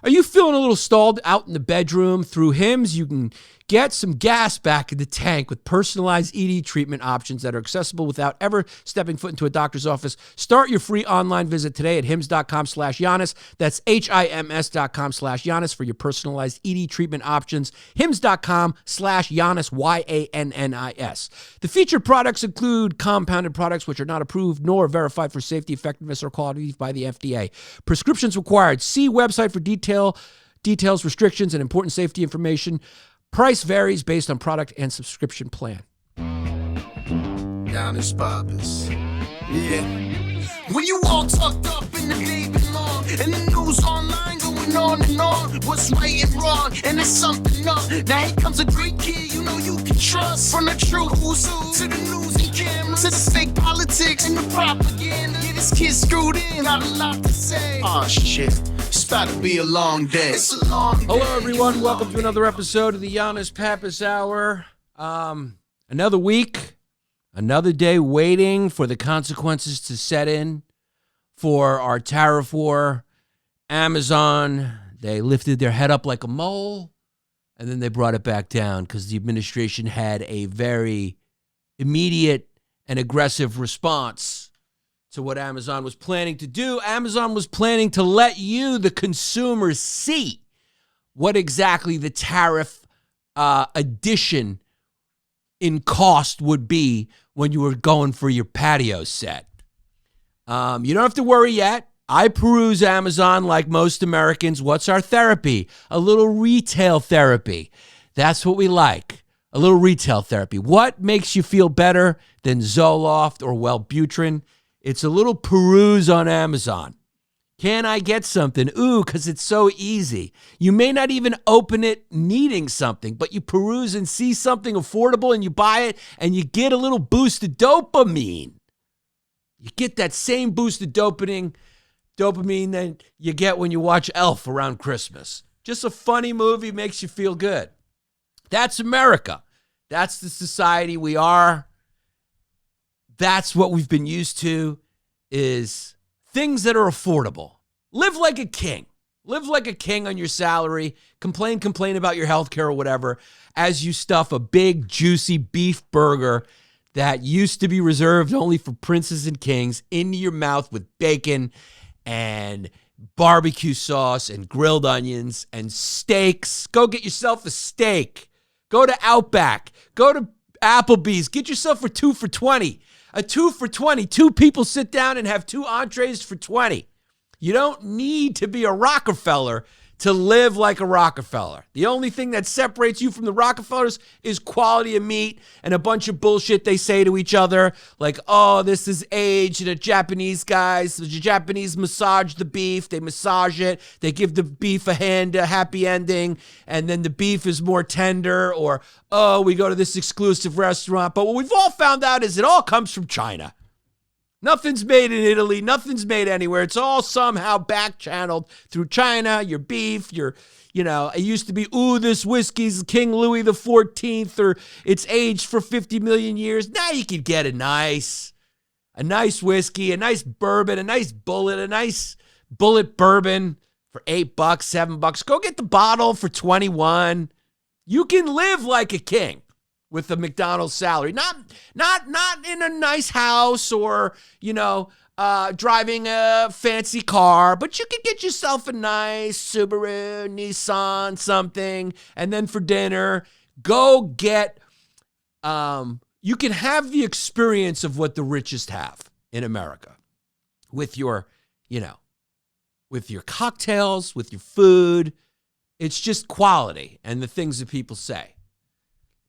Are you feeling a little stalled out in the bedroom? Through Hims, you can get some gas back in the tank with personalized ED treatment options that are accessible without ever stepping foot into a doctor's office. Start your free online visit today at hims.com/Yannis. That's HIMS.com/Yannis for your personalized ED treatment options. Hims.com/Yannis, YANNIS. The featured products include compounded products which are not approved nor verified for safety, effectiveness, or quality by the FDA. Prescriptions required. See website for details, restrictions, and important safety information. Price varies based on product and subscription plan. Yannis, Pappas. Yeah. When you all tucked up in the baby lawn, and the news online going on and on, what's right and wrong, and there's something up. Now here comes a great kid you know you can trust. From the true who's who to the news and cameras, to the fake politics and the propaganda. Yeah, this kid screwed in, got a lot to say. Oh shit. It's about to be a long day. It's a long day. Hello, everyone. Welcome to another episode of the Yannis Pappas Hour. Another week, another day waiting for the consequences to set in for our tariff war. Amazon, they lifted their head up like a mole, and then they brought it back down because the administration had a very immediate and aggressive response to what Amazon was planning to do. Amazon was planning to let you, the consumers, see what exactly the tariff addition in cost would be when you were going for your patio set. You don't have to worry yet. I peruse Amazon like most Americans. What's our therapy? A little retail therapy. That's what we like. A little retail therapy. What makes you feel better than Zoloft or Wellbutrin? It's a little peruse on Amazon. Can I get something? Ooh, because it's so easy. You may not even open it needing something, but you peruse and see something affordable and you buy it and you get a little boost of dopamine. You get that same boost of dopamine that you get when you watch Elf around Christmas. Just a funny movie makes you feel good. That's America. That's the society we are. That's what we've been used to, is things that are affordable. Live like a king. Live like a king on your salary. Complain about your health care or whatever as you stuff a big, juicy beef burger that used to be reserved only for princes and kings into your mouth with bacon and barbecue sauce and grilled onions and steaks. Go get yourself a steak. Go to Outback. Go to Applebee's. Get yourself a 2 for $20. A 2 for $20. Two people sit down and have 2 entrees for $20. You don't need to be a Rockefeller to live like a Rockefeller. The only thing that separates you from the Rockefellers is quality of meat and a bunch of bullshit they say to each other. Like, oh, this is aged. The Japanese guys, the Japanese massage the beef. They massage it. They give the beef a happy ending. And then the beef is more tender. Or, oh, we go to this exclusive restaurant. But what we've all found out is it all comes from China. Nothing's made in Italy. Nothing's made anywhere. It's all somehow back-channeled through China. Your beef, it used to be, ooh, this whiskey's King Louis XIV, or it's aged for 50 million years. Now you can get a nice whiskey, a nice bourbon, a nice bullet bourbon for $8, $7. Go get the bottle for 21. You can live like a king with a McDonald's salary, not in a nice house or, driving a fancy car, but you can get yourself a nice Subaru, Nissan, something, and then for dinner, go get, you can have the experience of what the richest have in America with your, with your cocktails, with your food. It's just quality and the things that people say.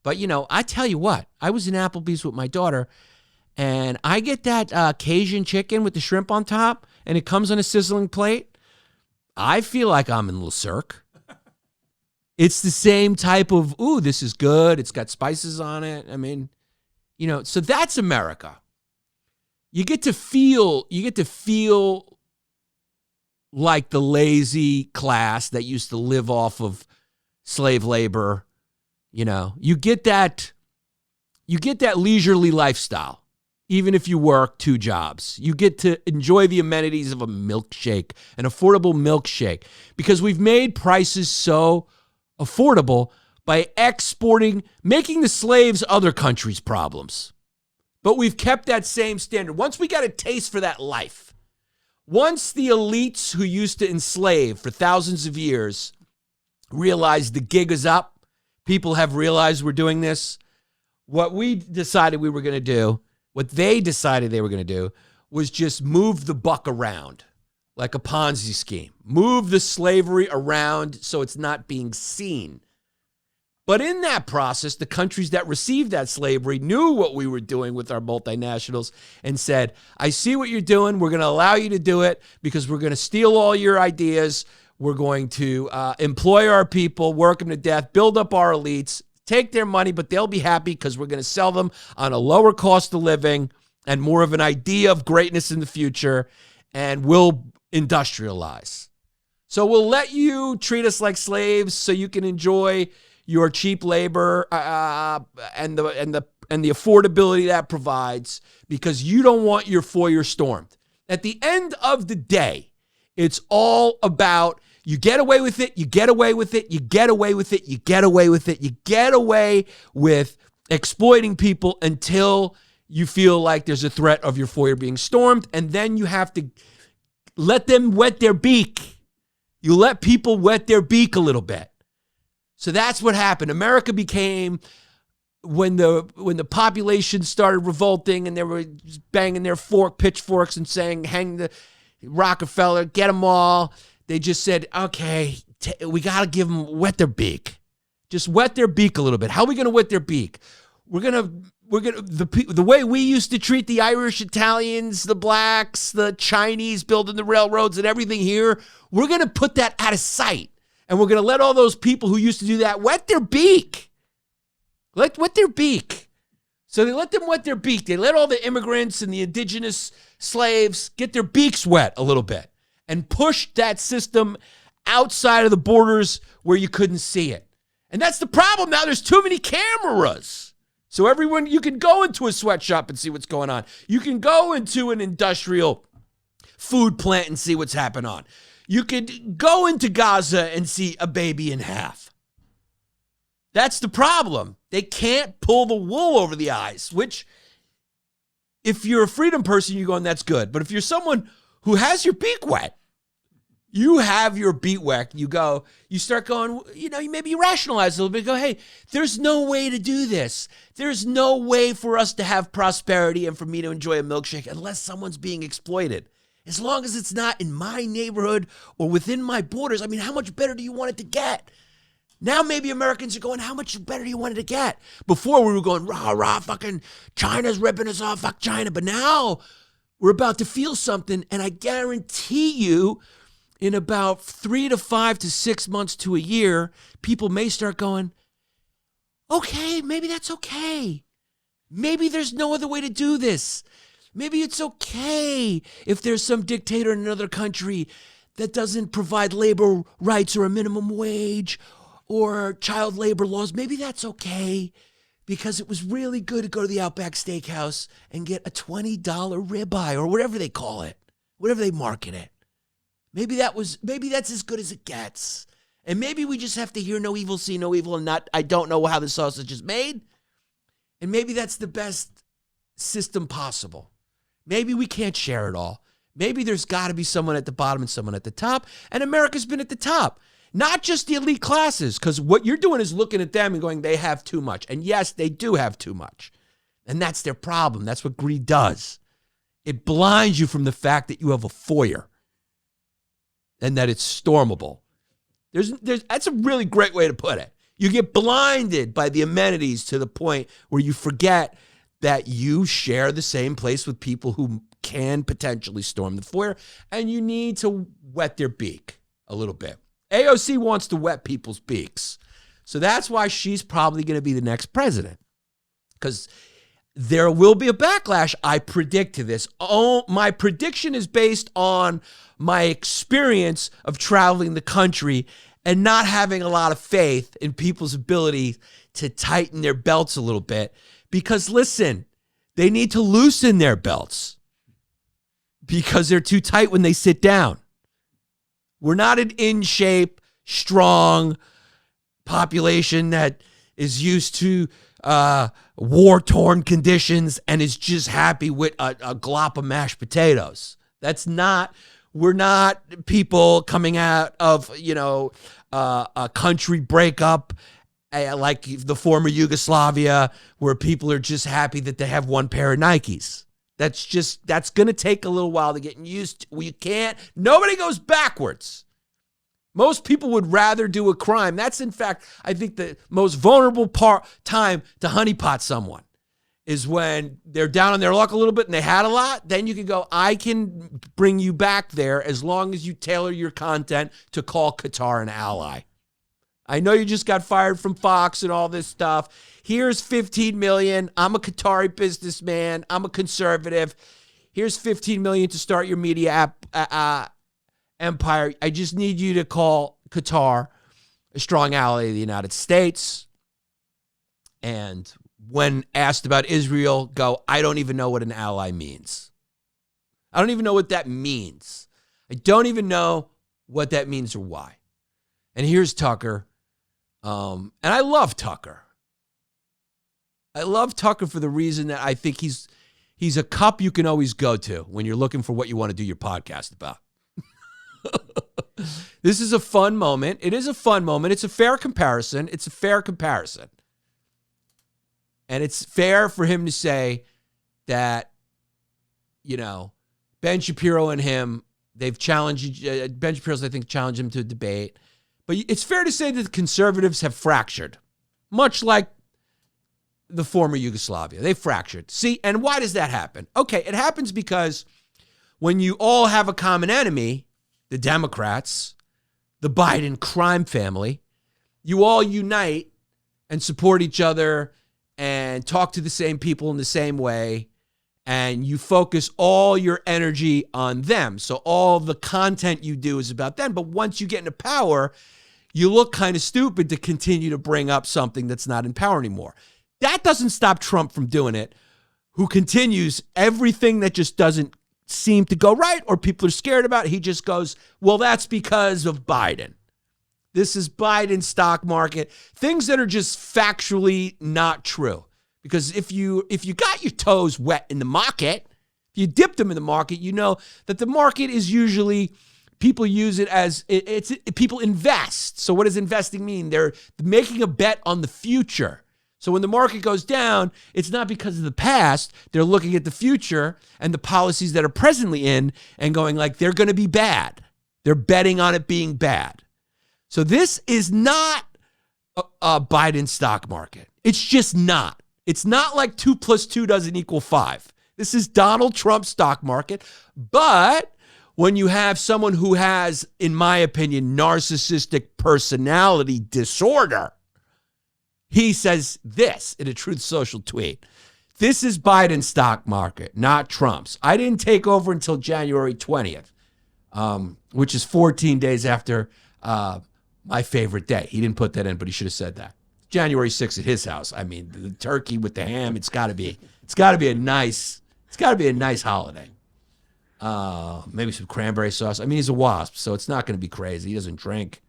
But, I tell you what, I was in Applebee's with my daughter, and I get that Cajun chicken with the shrimp on top, and it comes on a sizzling plate. I feel like I'm in Le Cirque. It's the same type of, ooh, this is good. It's got spices on it. I mean, so that's America. You get to feel like the lazy class that used to live off of slave labor. You get that leisurely lifestyle. even if you work 2 jobs. You get to enjoy the amenities of a milkshake, an affordable milkshake, because we've made prices so affordable by making the slaves other countries' problems. But we've kept that same standard. Once we got a taste for that life, once the elites who used to enslave for thousands of years realized the gig is up, people have realized we're doing this, what we decided we were going to do, what they decided they were going to do, was just move the buck around like a Ponzi scheme. Move the slavery around so it's not being seen. But in that process, the countries that received that slavery knew what we were doing with our multinationals and said, I see what you're doing. We're going to allow you to do it because we're going to steal all your ideas. We're going to employ our people, work them to death, build up our elites, take their money, but they'll be happy because we're going to sell them on a lower cost of living and more of an idea of greatness in the future, and we'll industrialize. So we'll let you treat us like slaves so you can enjoy your cheap labor and the affordability that provides, because you don't want your foyer stormed. At the end of the day, it's all about you get away with it, you get away with it, you get away with it, you get away with it, you get away with exploiting people until you feel like there's a threat of your foyer being stormed, and then you have to let them wet their beak. You let people wet their beak a little bit. So that's what happened. America became, when the population started revolting and they were banging their pitchforks and saying, hang the Rockefeller, get them all. They just said, okay, we got to give them, wet their beak. Just wet their beak a little bit. How are we going to wet their beak? The way we used to treat the Irish, Italians, the blacks, the Chinese building the railroads and everything here, we're going to put that out of sight. And we're going to let all those people who used to do that wet their beak. Wet their beak. So they let them wet their beak. They let all the immigrants and the indigenous slaves get their beaks wet a little bit and push that system outside of the borders where you couldn't see it. And that's the problem now. There's too many cameras. So everyone, you can go into a sweatshop and see what's going on. You can go into an industrial food plant and see what's happening on. You could go into Gaza and see a baby in half. That's the problem. They can't pull the wool over the eyes, which, if you're a freedom person, you're going, that's good. But if you're someone who has your beak wet, you have your beak wet, you start going, maybe you rationalize a little bit, go, hey, there's no way to do this. There's no way for us to have prosperity and for me to enjoy a milkshake unless someone's being exploited. As long as it's not in my neighborhood or within my borders, I mean, how much better do you want it to get? Now maybe Americans are going, how much better do you want it to get? Before we were going, rah, rah, fucking China's ripping us off, fuck China. But now we're about to feel something, and I guarantee you in about 3 to 5 to 6 months to a year, people may start going, okay, maybe that's okay. Maybe there's no other way to do this. Maybe it's okay if there's some dictator in another country that doesn't provide labor rights or a minimum wage or child labor laws. Maybe that's okay because it was really good to go to the Outback Steakhouse and get a $20 ribeye or whatever they call it, whatever they market it. Maybe that's as good as it gets. And maybe we just have to hear no evil, see no evil, and I don't know how the sausage is made. And maybe that's the best system possible. Maybe we can't share it all. Maybe there's got to be someone at the bottom and someone at the top. And America's been at the top. Not just the elite classes, because what you're doing is looking at them and going, they have too much. And yes, they do have too much. And that's their problem. That's what greed does. It blinds you from the fact that you have a foyer and that it's stormable. That's a really great way to put it. You get blinded by the amenities to the point where you forget that you share the same place with people who can potentially storm the foyer, and you need to wet their beak a little bit. AOC wants to wet people's beaks. So that's why she's probably going to be the next president, because there will be a backlash, I predict, to this. My prediction is based on my experience of traveling the country and not having a lot of faith in people's ability to tighten their belts a little bit. Because listen, They need to loosen their belts because they're too tight when they sit down. We're not an in shape, strong population that is used to war-torn conditions and is just happy with a glop of mashed potatoes. We're not people coming out of, a country breakup like the former Yugoslavia, where people are just happy that they have one pair of Nikes. That's going to take a little while to get used to. Nobody goes backwards. Most people would rather do a crime. That's, in fact, I think the most vulnerable time to honeypot someone is when they're down on their luck a little bit and they had a lot. Then you can go, I can bring you back there as long as you tailor your content to call Qatar an ally. I know you just got fired from Fox and all this stuff. Here's $15 million. I'm a Qatari businessman. I'm a conservative. Here's $15 million to start your media empire. I just need you to call Qatar a strong ally of the United States. And when asked about Israel, go, I don't even know what an ally means. I don't even know what that means. I don't even know what that means or why. And here's Tucker. And I love Tucker. I love Tucker for the reason that I think he's a cup you can always go to when you're looking for what you want to do your podcast about. This is a fun moment. It is a fun moment. It's a fair comparison. And it's fair for him to say that, Ben Shapiro and him, they've challenged, Ben Shapiro's, I think, challenged him to a debate. But it's fair to say that the conservatives have fractured, much like the former Yugoslavia. They fractured. See, and why does that happen? Okay, it happens because when you all have a common enemy, the Democrats, the Biden crime family, you all unite and support each other and talk to the same people in the same way, and you focus all your energy on them. So all the content you do is about them. But once you get into power, you look kind of stupid to continue to bring up something that's not in power anymore. That doesn't stop Trump from doing it, who continues everything that just doesn't seem to go right or people are scared about. He just goes, well, that's because of Biden. This is Biden's stock market. Things that are just factually not true. Because if you got your toes wet in the market, if you dipped them in the market, you know that the market is usually, people use it as, people invest. So what does investing mean? They're making a bet on the future. So when the market goes down, it's not because of the past. They're looking at the future and the policies that are presently in and going like, they're going to be bad. They're betting on it being bad. So this is not a Biden stock market. It's just not. It's not like 2 + 2 doesn't equal 5. This is Donald Trump's stock market. But when you have someone who has, in my opinion, narcissistic personality disorder, he says this in a Truth Social tweet. This is Biden's stock market, not Trump's. I didn't take over until January 20th, which is 14 days after my favorite day. He didn't put that in, but he should have said that. January 6th at his house. I mean, the turkey with the ham, it's got to be a nice holiday. Maybe some cranberry sauce. I mean, he's a wasp, so it's not going to be crazy. He doesn't drink.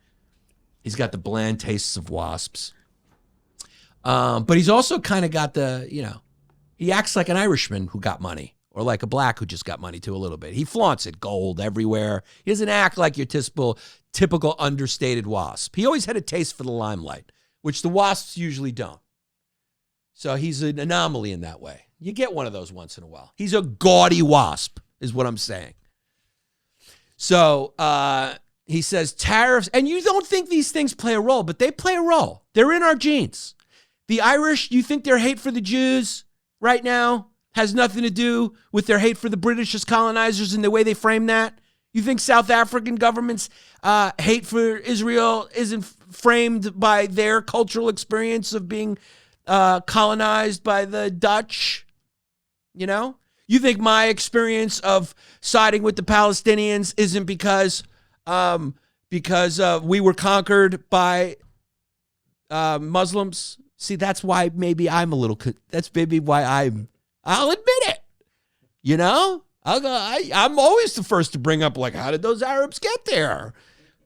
He's got the bland tastes of wasps. But he's also kind of got he acts like an Irishman who got money, or like a black who just got money too a little bit. He flaunts it, gold everywhere. He doesn't act like your typical understated wasp. He always had a taste for the limelight, which the wasps usually don't. So he's an anomaly in that way. You get one of those once in a while. He's a gaudy wasp, is what I'm saying. So he says tariffs, and you don't think these things play a role, but they play a role. They're in our genes. The Irish, you think their hate for the Jews right now has nothing to do with their hate for the British as colonizers and the way they frame that? You think South African government's hate for Israel isn't framed by their cultural experience of being colonized by the Dutch? You think my experience of siding with the Palestinians isn't because we were conquered by Muslims? See, that's why maybe I'm a little. That's maybe why I'll admit it. You know, I'm always the first to bring up, like, how did those Arabs get there?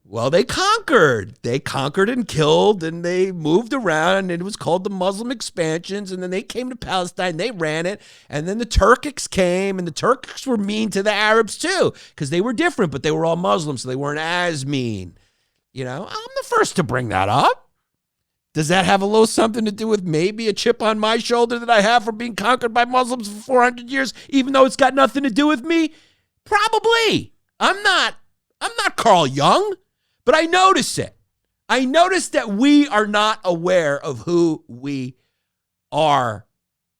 Well, they conquered. They conquered and killed, and they moved around, and it was called the Muslim expansions, and then they came to Palestine, they ran it, and then the Turkics came, and the Turkics were mean to the Arabs too, because they were different, but they were all Muslims, so they weren't as mean. You know, I'm the first to bring that up. Does that have a little something to do with maybe a chip on my shoulder that I have from being conquered by Muslims for 400 years, even though it's got nothing to do with me? Probably. I'm not Carl Jung. But I notice it. I notice that we are not aware of who we are.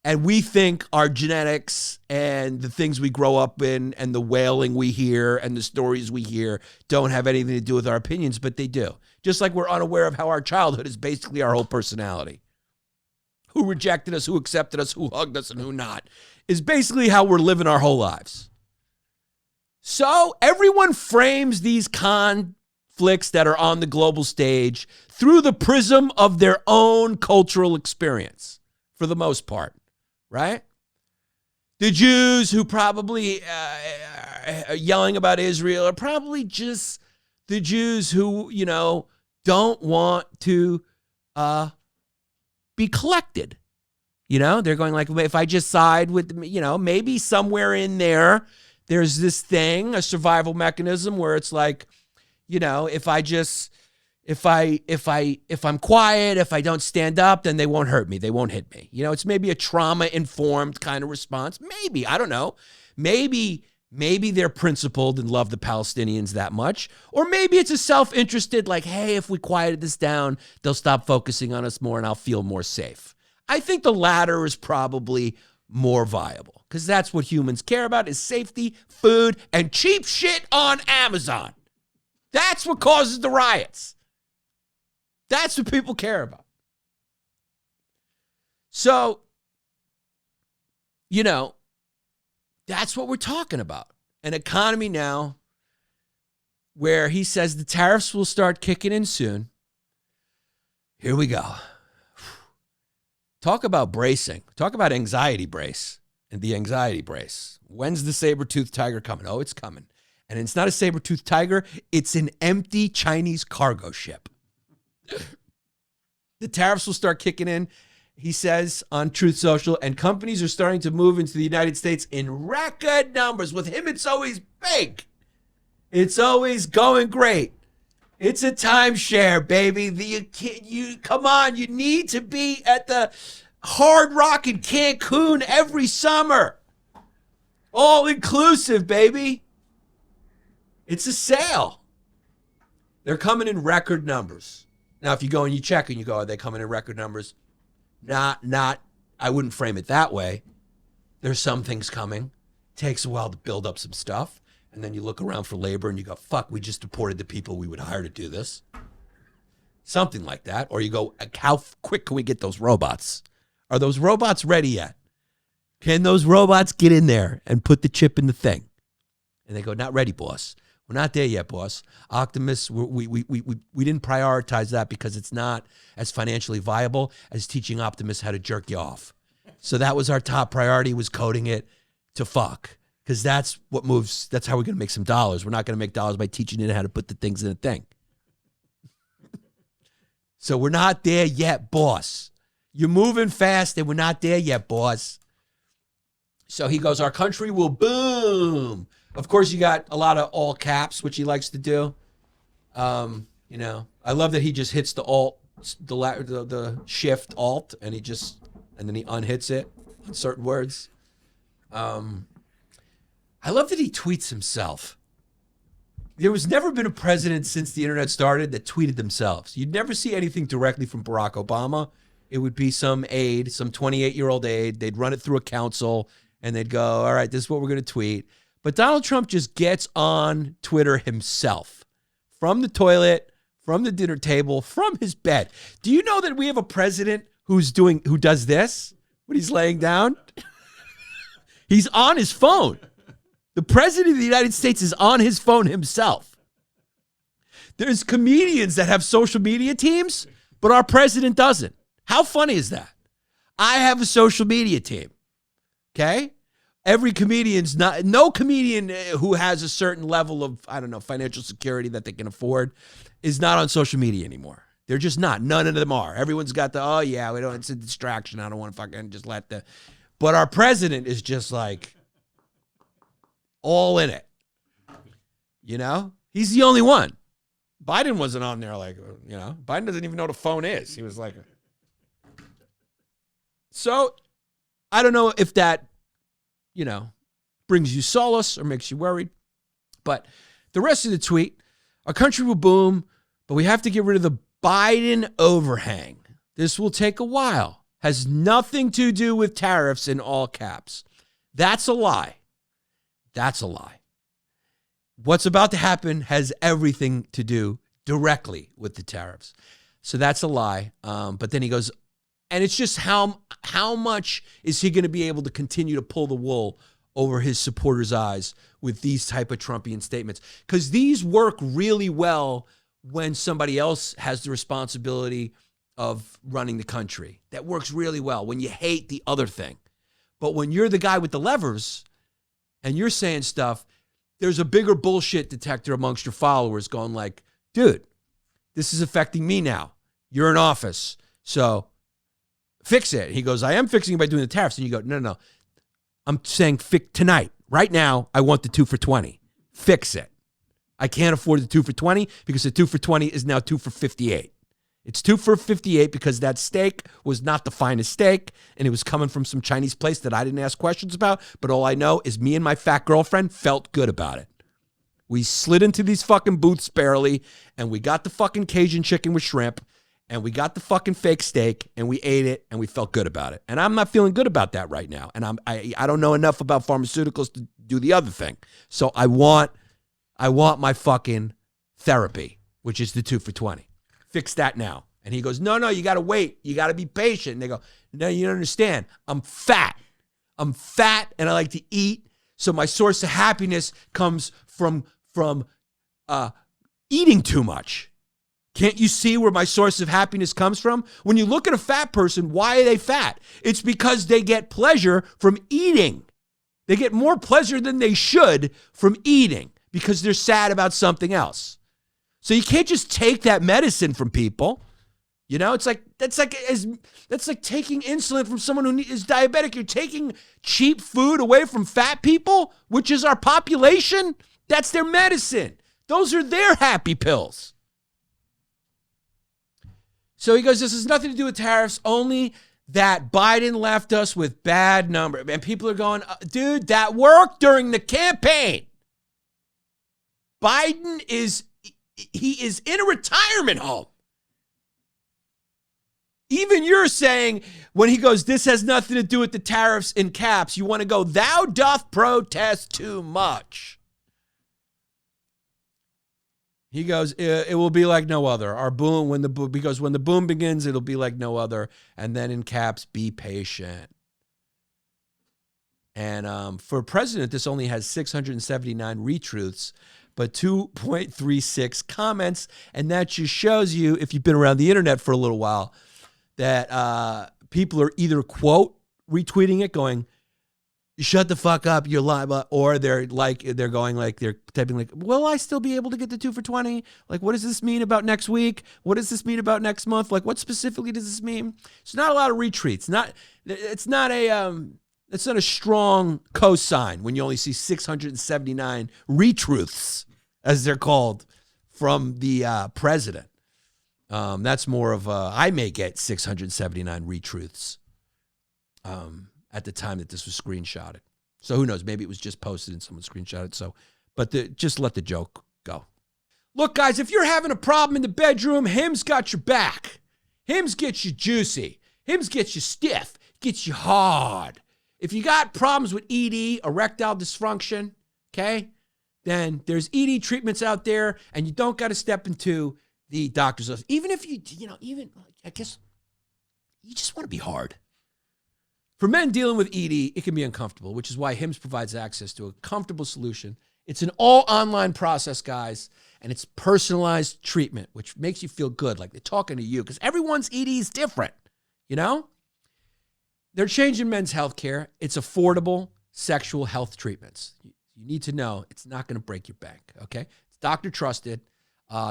And we think our genetics and the things we grow up in and the wailing we hear and the stories we hear don't have anything to do with our opinions, but they do. Just like we're unaware of how our childhood is basically our whole personality. Who rejected us, who accepted us, who hugged us, and who not, is basically how we're living our whole lives. So everyone frames these conflicts that are on the global stage through the prism of their own cultural experience, for the most part, right? The Jews who probably are yelling about Israel are probably just the Jews who, you know, don't want to be collected. You know, they're going like, if I just side with, you know, maybe somewhere in there, there's this thing, a survival mechanism where it's like, you know, if I'm quiet, if I don't stand up, then they won't hurt me. They won't hit me. You know, it's maybe a trauma-informed kind of response. Maybe, I don't know. Maybe they're principled and love the Palestinians that much. Or maybe it's a self-interested, like, hey, if we quieted this down, they'll stop focusing on us more and I'll feel more safe. I think the latter is probably more viable because that's what humans care about is safety, food, and cheap shit on Amazon. That's what causes the riots. That's what people care about. So, you know, that's what we're talking about. An economy now where he says the tariffs will start kicking in soon. Here we go. Talk about bracing. Talk about anxiety brace and the anxiety brace. When's the saber-toothed tiger coming? Oh, it's coming. And it's not a saber-toothed tiger. It's an empty Chinese cargo ship. The tariffs will start kicking in, he says on Truth Social, and companies are starting to move into the United States in record numbers. With him, it's always big. It's always going great. It's a timeshare, baby. You come on, you need to be at the Hard Rock in Cancun every summer. All inclusive, baby. It's a sale. They're coming in record numbers. Now, if you go and you check and you go, are they coming in record numbers? Not, I wouldn't frame it that way. There's some things coming. Takes a while to build up some stuff. And then you look around for labor and you go, fuck, we just deported the people we would hire to do this. Something like that. Or you go, how quick can we get those robots? Are those robots ready yet? Can those robots get in there and put the chip in the thing? And they go, not ready, boss. We're not there yet, boss. Optimus, we didn't prioritize that because it's not as financially viable as teaching Optimus how to jerk you off. So that was our top priority, was coding it to fuck. Because that's what moves, that's how we're going to make some dollars. We're not going to make dollars by teaching it how to put the things in a thing. So we're not there yet, boss. You're moving fast and we're not there yet, boss. So he goes, our country will boom. Of course, you got a lot of all caps, which he likes to do. You know, I love that he just hits the alt, the shift alt, and then he unhits it on certain words. I love that he tweets himself. There was never been a president since the internet started that tweeted themselves. You'd never see anything directly from Barack Obama. It would be some aide, some 28-year-old aide. They'd run it through a council, and they'd go, all right, this is what we're going to tweet. But Donald Trump just gets on Twitter himself, from the toilet, from the dinner table, from his bed. Do you know that we have a president who does this when he's laying down? He's on his phone. The president of the United States is on his phone himself. There's comedians that have social media teams, but our president doesn't. How funny is that? I have a social media team. Okay? Every comedian's not, no comedian who has a certain level of, I don't know, financial security that they can afford is not on social media anymore. They're just not. None of them are. Everyone's got the, oh yeah, we don't, it's a distraction. I don't want to fucking just let the, but our president is just like all in it. You know? He's the only one. Biden wasn't on there like, you know, Biden doesn't even know what a phone is. He was like, so I don't know if that, you know, brings you solace or makes you worried. But the rest of the tweet, our country will boom, but we have to get rid of the Biden overhang. This will take a while. Has nothing to do with tariffs in all caps. That's a lie. That's a lie. What's about to happen has everything to do directly with the tariffs. So that's a lie. But then he goes, and it's just how much is he going to be able to continue to pull the wool over his supporters' eyes with these type of Trumpian statements? Because these work really well when somebody else has the responsibility of running the country. That works really well when you hate the other thing. But when you're the guy with the levers and you're saying stuff, there's a bigger bullshit detector amongst your followers going like, dude, this is affecting me now. You're in office. So fix it. He goes, I am fixing it by doing the tariffs. And you go, no. I'm saying tonight, right now, I want the 2 for $20. Fix it. I can't afford the 2 for $20 because the 2 for $20 is now 2 for $58. It's 2 for $58 because that steak was not the finest steak and it was coming from some Chinese place that I didn't ask questions about. But all I know is me and my fat girlfriend felt good about it. We slid into these fucking booths barely and we got the fucking Cajun chicken with shrimp and we got the fucking fake steak and we ate it and we felt good about it. And I'm not feeling good about that right now. And I don't know enough about pharmaceuticals to do the other thing. So I want my fucking therapy, which is the 2 for $20. Fix that now. And he goes, no, you got to wait. You got to be patient. And they go, no, you don't understand. I'm fat and I like to eat. So my source of happiness comes from eating too much. Can't you see where my source of happiness comes from? When you look at a fat person, why are they fat? It's because they get pleasure from eating. They get more pleasure than they should from eating because they're sad about something else. So you can't just take that medicine from people. You know, that's like taking insulin from someone who is diabetic. You're taking cheap food away from fat people, which is our population. That's their medicine. Those are their happy pills. So he goes, this has nothing to do with tariffs, only that Biden left us with bad numbers. And people are going, dude, that worked during the campaign. Biden is in a retirement home. Even you're saying when he goes, this has nothing to do with the tariffs in caps, you want to go, thou doth protest too much. He goes, it will be like no other. Our boom, because when the boom begins, it'll be like no other. And then in caps, be patient. And for president, this only has 679 retweets, but 2.36 comments. And that just shows you, if you've been around the internet for a little while, that people are either, quote, retweeting it, going, shut the fuck up, you're lying, or they're typing like, will I still be able to get the 2 for $20? Like, what does this mean about next week? What does this mean about next month? Like, what specifically does this mean? It's not a lot of retweets. It's not a strong cosign when you only see 679 retruths, as they're called, from the president. That's more of I may get 679 retruths. At the time that this was screenshotted. So who knows? Maybe it was just posted and someone screenshotted it. So, but just let the joke go. Look, guys, if you're having a problem in the bedroom, Hims got your back. Hims gets you juicy. Hims gets you stiff. Gets you hard. If you got problems with ED, erectile dysfunction, okay, then there's ED treatments out there, and you don't got to step into the doctor's office. Even if I guess you just want to be hard. For men dealing with ED, it can be uncomfortable, which is why Hims provides access to a comfortable solution. It's an all online process, guys, and it's personalized treatment, which makes you feel good, like they're talking to you, because everyone's ED is different, you know? they're changing men's health care. It's affordable sexual health treatments. You need to know it's not going to break your bank, okay? It's doctor trusted.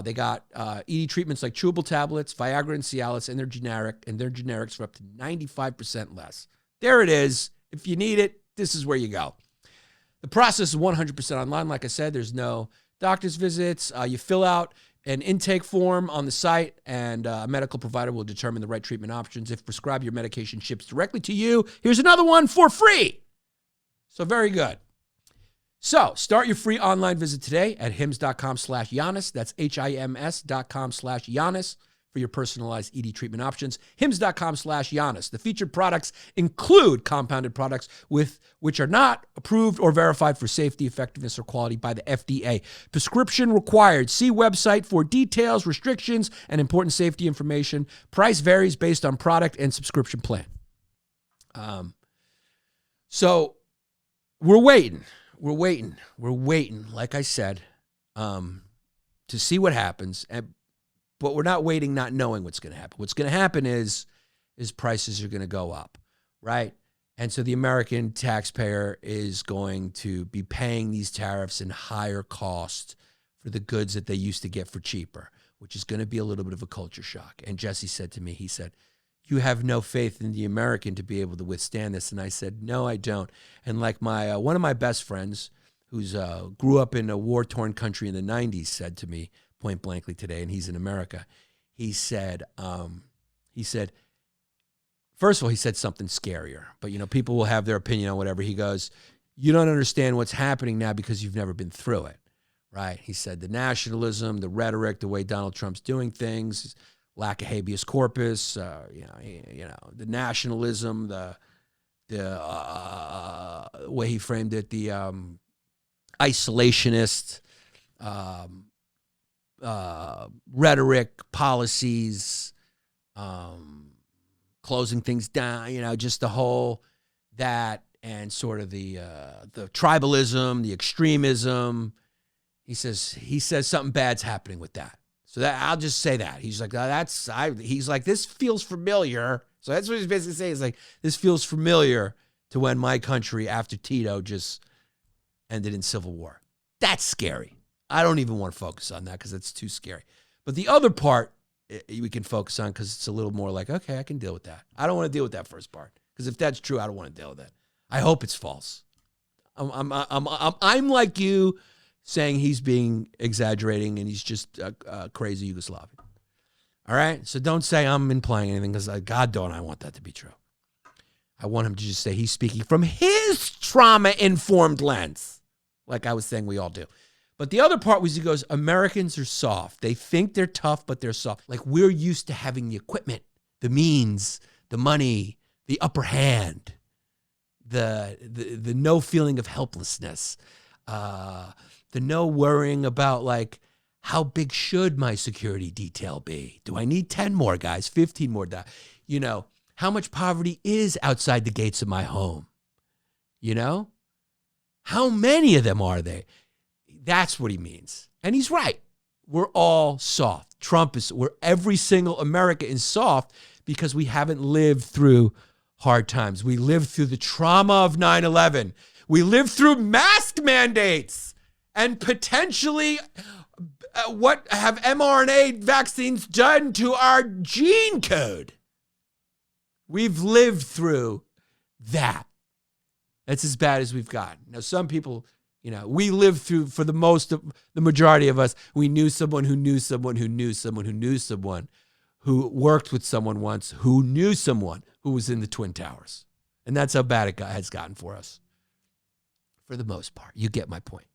They got ED treatments like chewable tablets, Viagra and Cialis, and they're generics for up to 95% less. There it is. If you need it, this is where you go. The process is 100% online. Like I said, there's no doctor's visits. You fill out an intake form on the site, and a medical provider will determine the right treatment options. If prescribed, your medication ships directly to you. Here's another one for free. So very good. So start your free online visit today at hims.com/Yannis. That's HIMS.com/Yannis for your personalized ED treatment options. hims.com/Yannis. The featured products include compounded products which are not approved or verified for safety, effectiveness, or quality by the FDA. Prescription required. See website for details, restrictions, and important safety information. Price varies based on product and subscription plan. So we're waiting. Like I said, to see what happens. But we're not waiting, not knowing what's going to happen. What's going to happen is prices are going to go up, right? And so the American taxpayer is going to be paying these tariffs in higher cost for the goods that they used to get for cheaper, which is going to be a little bit of a culture shock. And Jesse said to me, he said, "You have no faith in the American to be able to withstand this." And I said, "No, I don't." And like my one of my best friends who's grew up in a war-torn country in the 90s said to me point blankly today, and he's in America, he said, first of all, he said something scarier, but people will have their opinion on whatever. He goes, "You don't understand what's happening now because you've never been through it," right? He said the nationalism, the rhetoric, the way Donald Trump's doing things, lack of habeas corpus, the nationalism, the way he framed it, the isolationist rhetoric, policies, closing things down, just the whole that, and sort of the tribalism, the extremism. He says something bad's happening with that. So that I'll just say that. He's like, he's like, this feels familiar. So that's what he's basically saying. He's like, this feels familiar to when my country after Tito just ended in civil war. That's scary. I don't even want to focus on that because it's too scary. But the other part we can focus on because it's a little more like, okay, I can deal with that. I don't want to deal with that first part because if that's true, I don't want to deal with that. I hope it's false. I'm like you, saying he's being exaggerating and he's just a crazy Yugoslavian. All right? So don't say I'm implying anything because God don't I want that to be true. I want him to just say he's speaking from his trauma-informed lens, like I was saying we all do. But the other part was he goes, Americans are soft. They think they're tough, but they're soft. Like we're used to having the equipment, the means, the money, the upper hand, the no feeling of helplessness, the no worrying about like, how big should my security detail be? Do I need 10 more guys, 15 more guys? How much poverty is outside the gates of my home? How many of them are they? That's what he means. And he's right. We're all soft. Every single American is soft because we haven't lived through hard times. We lived through the trauma of 9/11. We lived through mask mandates and potentially what have mRNA vaccines done to our gene code. We've lived through that. That's as bad as we've gotten. Now, some people, we lived through, for the majority of us, we knew someone who knew someone who knew someone who knew someone who worked with someone once who knew someone who was in the Twin Towers. And that's how bad it has gotten for us. For the most part. You get my point.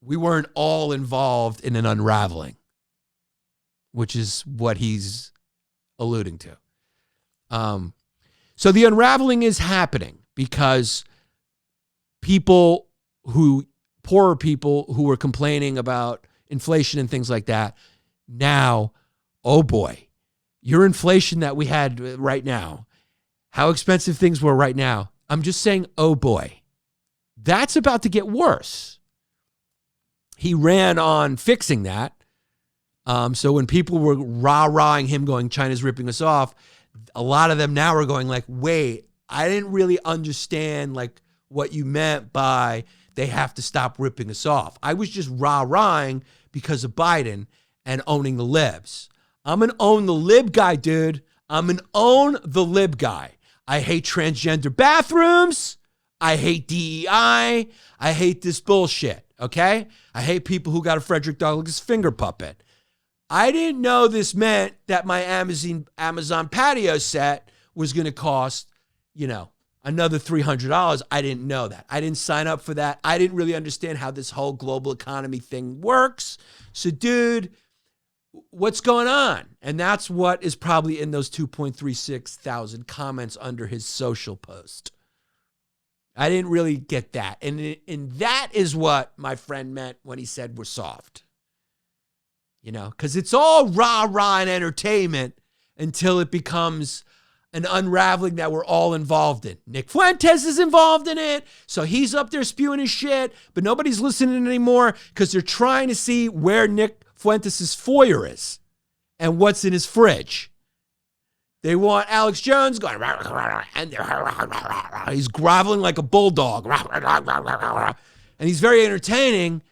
We weren't all involved in an unraveling, which is what he's alluding to. So the unraveling is happening because poorer people who were complaining about inflation and things like that, now, oh boy, your inflation that we had right now, how expensive things were right now, I'm just saying, oh boy, that's about to get worse. He ran on fixing that. So when people were rah-rahing him going, China's ripping us off, a lot of them now are going like, wait, I didn't really understand like what you meant by they have to stop ripping us off. I was just rah-rahing because of Biden and owning the libs. I'm an own the lib guy, dude. I'm an own the lib guy. I hate transgender bathrooms. I hate DEI. I hate this bullshit, okay? I hate people who got a Frederick Douglass finger puppet. I didn't know this meant that my Amazon patio set was going to cost, another $300. I didn't know that. I didn't sign up for that. I didn't really understand how this whole global economy thing works. So, dude, what's going on? And that's what is probably in those 2.36 thousand comments under his social post. I didn't really get that. And that is what my friend meant when he said we're soft. Because it's all rah-rah and entertainment until it becomes an unraveling that we're all involved in. Nick Fuentes is involved in it, so he's up there spewing his shit, but nobody's listening anymore because they're trying to see where Nick Fuentes' foyer is and what's in his fridge. They want Alex Jones going, and he's groveling like a bulldog. And he's very entertaining,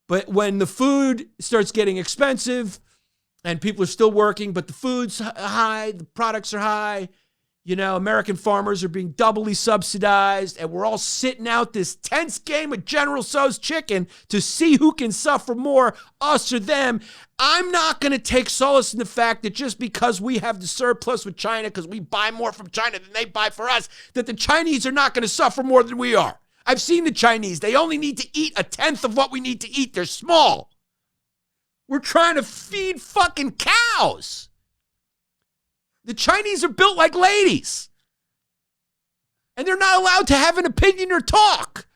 but when the food starts getting expensive and people are still working, but the food's high, the products are high, American farmers are being doubly subsidized, and we're all sitting out this tense game of General Tso's chicken to see who can suffer more, us or them. I'm not going to take solace in the fact that just because we have the surplus with China, because we buy more from China than they buy for us, that the Chinese are not going to suffer more than we are. I've seen the Chinese. They only need to eat a tenth of what we need to eat. They're small. We're trying to feed fucking cows. The Chinese are built like ladies. And they're not allowed to have an opinion or talk.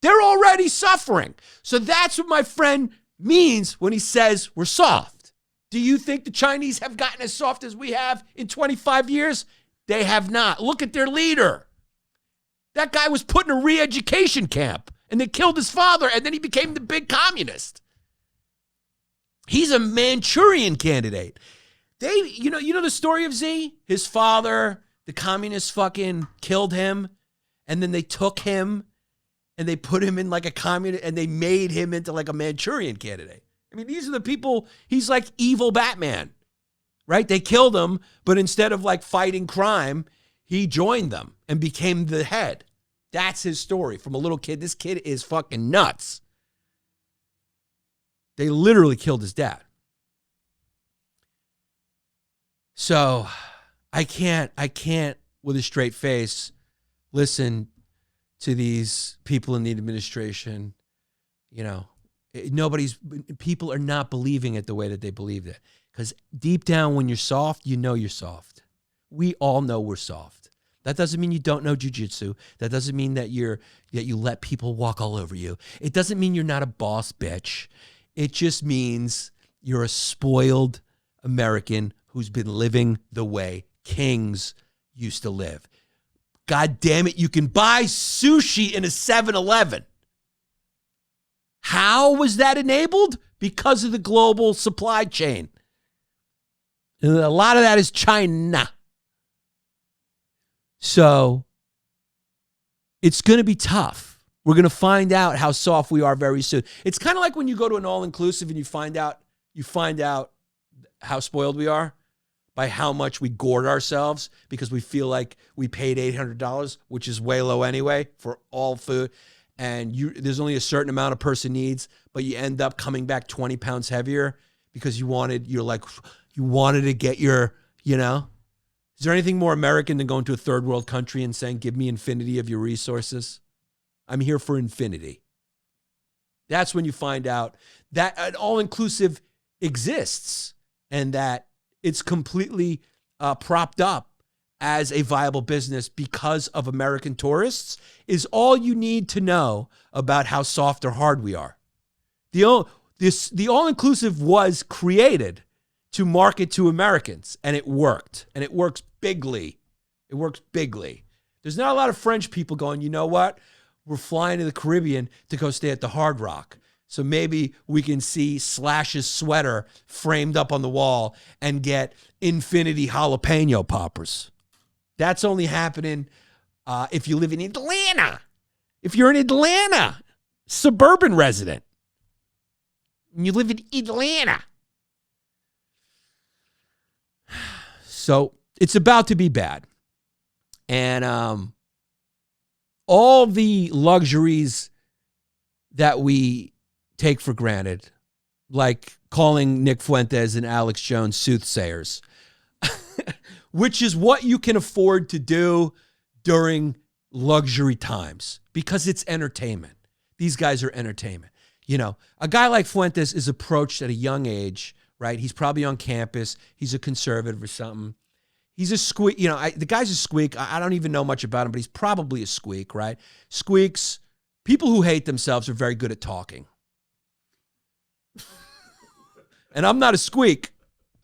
They're already suffering. So that's what my friend means when he says we're soft. Do you think the Chinese have gotten as soft as we have in 25 years? They have not. Look at their leader. That guy was put in a re-education camp, and they killed his father, and then he became the big communist. He's a Manchurian candidate. You know the story of Z? His father, the communists fucking killed him, and then they took him and they put him in like a communist, and they made him into like a Manchurian candidate. I mean, these are the people, he's like evil Batman, right? They killed him, but instead of like fighting crime, he joined them and became the head. That's his story from a little kid. This kid is fucking nuts. They literally killed his dad. So I can't with a straight face listen to these people in the administration. People are not believing it the way that they believed it. Because deep down when you're soft, you're soft. We all know we're soft. That doesn't mean you don't know jujitsu. That doesn't mean that you let people walk all over you. It doesn't mean you're not a boss bitch. It just means you're a spoiled American who's been living the way kings used to live. God damn it, you can buy sushi in a 7-Eleven. How was that enabled? Because of the global supply chain. And a lot of that is China. So it's going to be tough. We're going to find out how soft we are very soon. It's kind of like when you go to an all-inclusive and you find out how spoiled we are by how much we gourd ourselves because we feel like we paid $800, which is way low anyway for all food. And there's only a certain amount a person needs, but you end up coming back 20 pounds heavier because you wanted to get your, Is there anything more American than going to a third world country and saying, give me infinity of your resources? I'm here for infinity. That's when you find out that an all-inclusive exists and that it's completely propped up as a viable business because of American tourists is all you need to know about how soft or hard we are. The all-inclusive was created to market to Americans, and it worked, and it works bigly. It works bigly. There's not a lot of French people going, you know what? We're flying to the Caribbean to go stay at the Hard Rock. So maybe we can see Slash's sweater framed up on the wall and get infinity jalapeno poppers. That's only happening if you live in Atlanta. If you're an Atlanta suburban resident and you live in Atlanta. So it's about to be bad. And all the luxuries that we take for granted, like calling Nick Fuentes and Alex Jones soothsayers, which is what you can afford to do during luxury times because it's entertainment. These guys are entertainment. You know, a guy like Fuentes is approached at a young age, right? He's probably on campus. He's a conservative or something. He's a squeak. You know, the guy's a squeak. I don't even know much about him, but he's probably a squeak, right? Squeaks, people who hate themselves are very good at talking. And I'm not a squeak.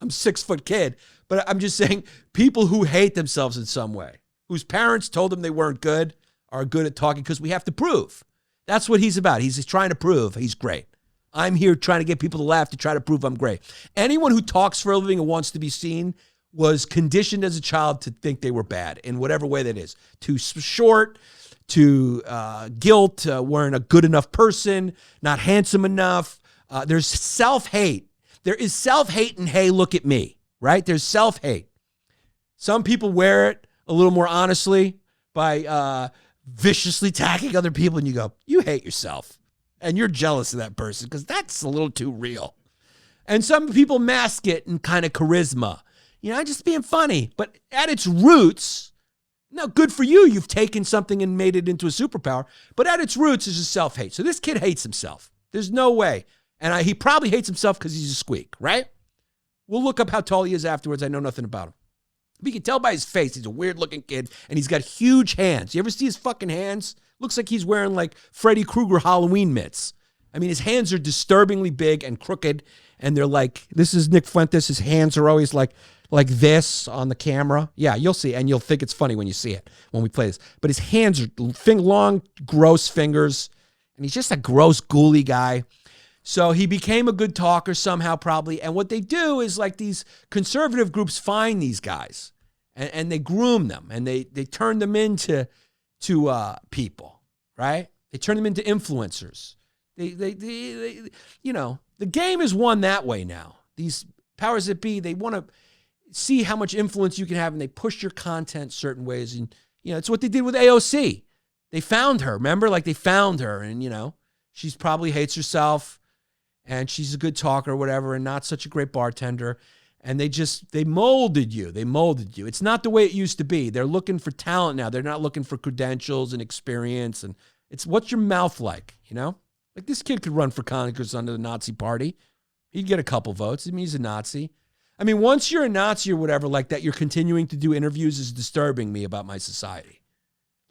I'm a 6-foot kid. But I'm just saying people who hate themselves in some way, whose parents told them they weren't good, are good at talking because we have to prove. That's what he's about. He's trying to prove he's great. I'm here trying to get people to laugh to try to prove I'm great. Anyone who talks for a living and wants to be seen was conditioned as a child to think they were bad in whatever way that is. Too short, to guilt, weren't a good enough person, not handsome enough. There's self-hate. There is self-hate and hey, look at me, right? There's self-hate. Some people wear it a little more honestly by viciously attacking other people, and you go, you hate yourself, and you're jealous of that person because that's a little too real. And some people mask it in kind of charisma. You know, just being funny. But at its roots, now good for you, you've taken something and made it into a superpower, but at its roots is just self-hate. So this kid hates himself. There's no way. And he probably hates himself because he's a squeak, right? We'll look up how tall he is afterwards. I know nothing about him. But you can tell by his face, he's a weird-looking kid, and he's got huge hands. You ever see his fucking hands? Looks like he's wearing, like, Freddy Krueger Halloween mitts. I mean, his hands are disturbingly big and crooked, and they're like, this is Nick Fuentes. His hands are always like this on the camera. Yeah, you'll see, and you'll think it's funny when you see it, when we play this. But his hands are long, gross fingers, and he's just a gross, ghouly guy. So he became a good talker somehow, probably. And what they do is, like, these conservative groups find these guys and they groom them and they turn them into people, right? They turn them into influencers. They you know, the game is won that way now. These powers that be, they want to see how much influence you can have, and they push your content certain ways. And, you know, it's what they did with AOC. They found her, remember? Like, they found her, and, you know, she's probably hates herself. And she's a good talker or whatever and not such a great bartender. And they molded you. They molded you. It's not the way it used to be. They're looking for talent now. They're not looking for credentials and experience. And it's what's your mouth like, you know? Like, this kid could run for Congress under the Nazi party. He'd get a couple votes. I mean, he's a Nazi. I mean, once you're a Nazi or whatever like that, you're continuing to do interviews is disturbing me about my society.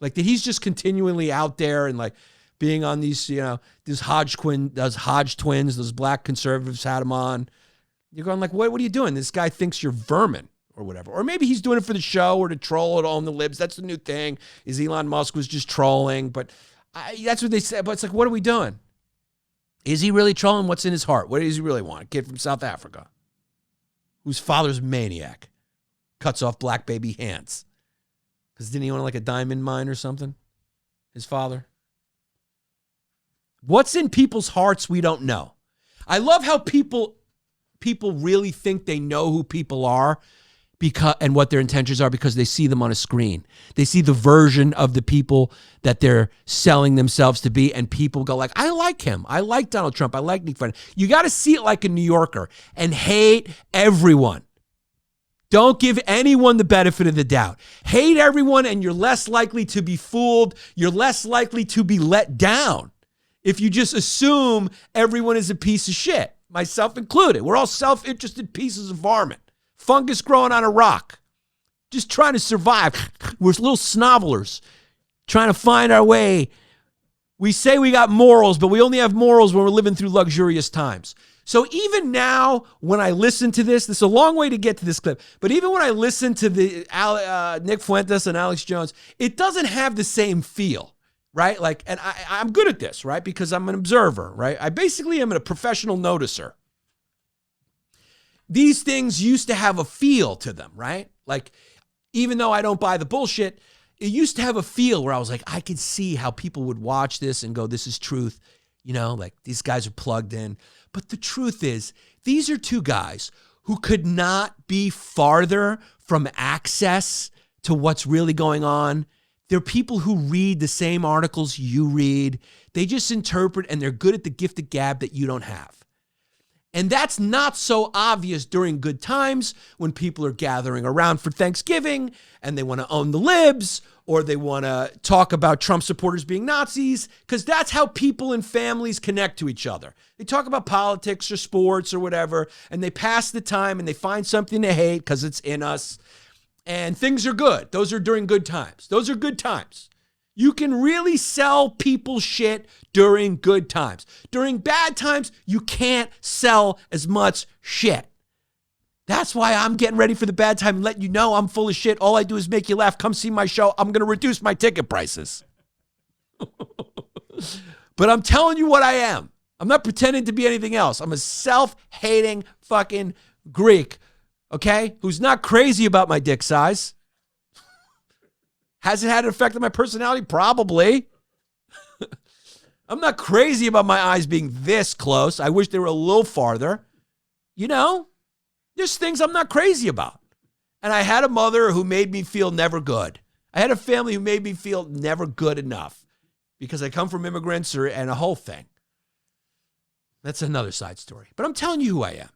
Like, that he's just continually out there and, like, being on these, you know, those Hodge twins, those black conservatives had him on. You're going like, what are you doing? This guy thinks you're vermin or whatever. Or maybe he's doing it for the show or to troll it on the libs. That's the new thing, is Elon Musk was just trolling. But that's what they said. But it's like, what are we doing? Is he really trolling? What's in his heart? What does he really want? A kid from South Africa whose father's a maniac, cuts off black baby hands. Because didn't he own like a diamond mine or something? His father? What's in people's hearts, we don't know. I love how people really think they know who people are and what their intentions are because they see them on a screen. They see the version of the people that they're selling themselves to be, and people go like, I like him. I like Donald Trump. I like Nick Fuentes. You got to see it like a New Yorker and hate everyone. Don't give anyone the benefit of the doubt. Hate everyone, and you're less likely to be fooled. You're less likely to be let down. If you just assume everyone is a piece of shit, myself included. We're all self-interested pieces of varmint. Fungus growing on a rock. Just trying to survive. We're little snovelers trying to find our way. We say we got morals, but we only have morals when we're living through luxurious times. So even now, when I listen to this is a long way to get to this clip, but even when I listen to the Nick Fuentes and Alex Jones, it doesn't have the same feel. right? Like, and I'm good at this, right? Because I'm an observer, right? I basically am a professional noticer. These things used to have a feel to them, right? Like, even though I don't buy the bullshit, it used to have a feel where I was like, I could see how people would watch this and go, this is truth. You know, like these guys are plugged in. But the truth is, these are two guys who could not be farther from access to what's really going on. They're people who read the same articles you read. They just interpret, and they're good at the gift of gab that you don't have. And that's not so obvious during good times when people are gathering around for Thanksgiving and they want to own the libs or they want to talk about Trump supporters being Nazis, because that's how people and families connect to each other. They talk about politics or sports or whatever, and they pass the time and they find something to hate because it's in us. And things are good. Those are during good times. Those are good times. You can really sell people shit during good times. During bad times, you can't sell as much shit. That's why I'm getting ready for the bad time and letting you know I'm full of shit. All I do is make you laugh. Come see my show. I'm going to reduce my ticket prices. But I'm telling you what I am. I'm not pretending to be anything else. I'm a self-hating fucking Greek, okay, who's not crazy about my dick size. Has it had an effect on my personality? Probably. I'm not crazy about my eyes being this close. I wish they were a little farther. You know, there's things I'm not crazy about. And I had a mother who made me feel never good. I had a family who made me feel never good enough because I come from immigrants and a whole thing. That's another side story. But I'm telling you who I am.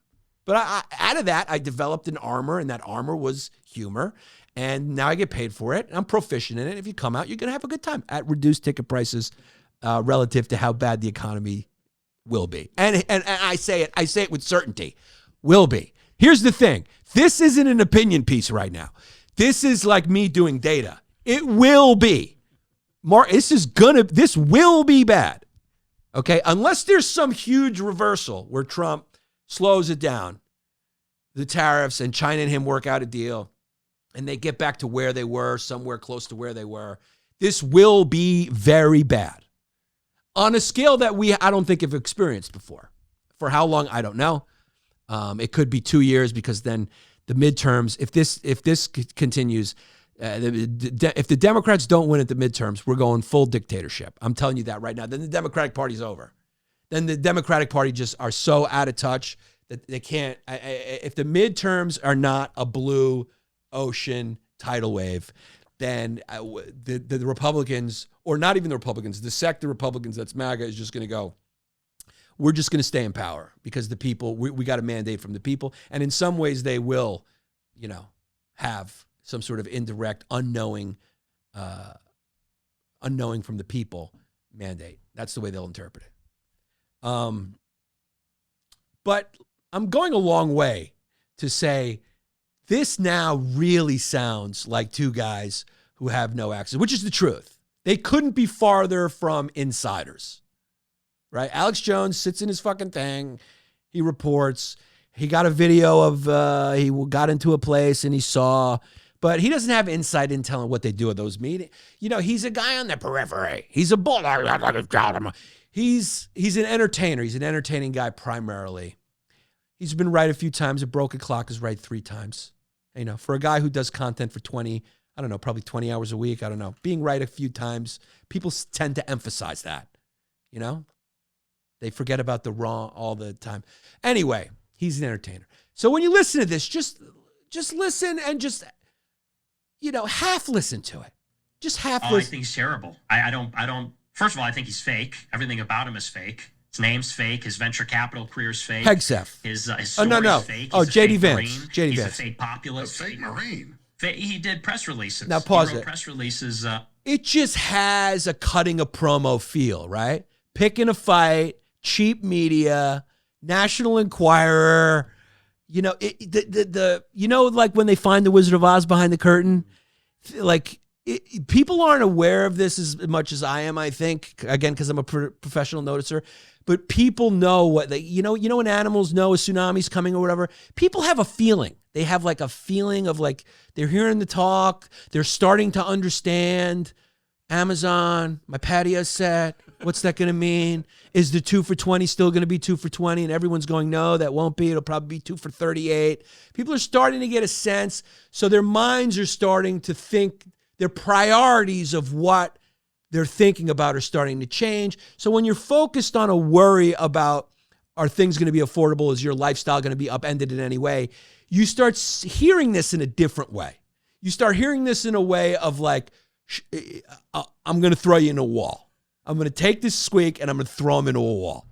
But out of that, I developed an armor, and that armor was humor. And now I get paid for it. I'm proficient in it. If you come out, you're going to have a good time at reduced ticket prices relative to how bad the economy will be. And I say it with certainty. Will be. Here's the thing. This isn't an opinion piece right now. This is like me doing data. It will be. This will be bad. Okay? Unless there's some huge reversal where Trump slows it down, the tariffs, and China and him work out a deal, and they get back to where they were, somewhere close to where they were. This will be very bad. On a scale that I don't think have experienced before. For how long, I don't know. It could be 2 years, because then the midterms, if this continues, if the Democrats don't win at the midterms, we're going full dictatorship. I'm telling you that right now. Then the Democratic Party's over. Then the Democratic Party just are so out of touch that they can't. If the midterms are not a blue ocean tidal wave, then the Republicans, or not even the Republicans, the sect of Republicans that's MAGA, is just going to go, we're just going to stay in power because the people, we got a mandate from the people. And in some ways they will, have some sort of indirect, unknowing from the people mandate. That's the way they'll interpret it. But I'm going a long way to say this now really sounds like two guys who have no access, which is the truth. They couldn't be farther from insiders, right? Alex Jones sits in his fucking thing. He reports. He got a video of he got into a place and he saw, but he doesn't have inside intel on what they do at those meetings. He's a guy on the periphery. He's a bull. He's an entertainer. He's an entertaining guy primarily. He's been right a few times. A broken clock is right 3 times. For a guy who does content for 20, I don't know, probably 20 hours a week. I don't know. Being right a few times, people tend to emphasize that. They forget about the wrong all the time. Anyway, he's an entertainer. So when you listen to this, just listen and just, half listen to it. Just half listen. I think he's terrible. I don't. First of all, I think he's fake. Everything about him is fake. His name's fake. His venture capital career is fake. Hegseth. His story is fake. Oh, He's JD Vance. Marine. JD He's Vance. a fake populist. A fake Marine. He did press releases. Now pause he wrote it. Press releases. It just has a cutting a promo feel, right? Picking a fight, cheap media, National Enquirer. Like when they find the Wizard of Oz behind the curtain, people aren't aware of this as much as I am, I think, again, because I'm a professional noticer. But people know what when animals know a tsunami's coming or whatever, people have a feeling. They have like a feeling of like they're hearing the talk. They're starting to understand. Amazon, my patio set. What's that going to mean? Is the 2 for $20 still going to be 2 for $20? And everyone's going, no, that won't be. It'll probably be 2 for $38. People are starting to get a sense. So their minds are starting to think, their priorities of what they're thinking about are starting to change. So when you're focused on a worry about, are things going to be affordable? Is your lifestyle going to be upended in any way? You start hearing this in a different way. You start hearing this in a way of like, I'm going to throw you in a wall. I'm going to take this squeak and I'm going to throw him into a wall.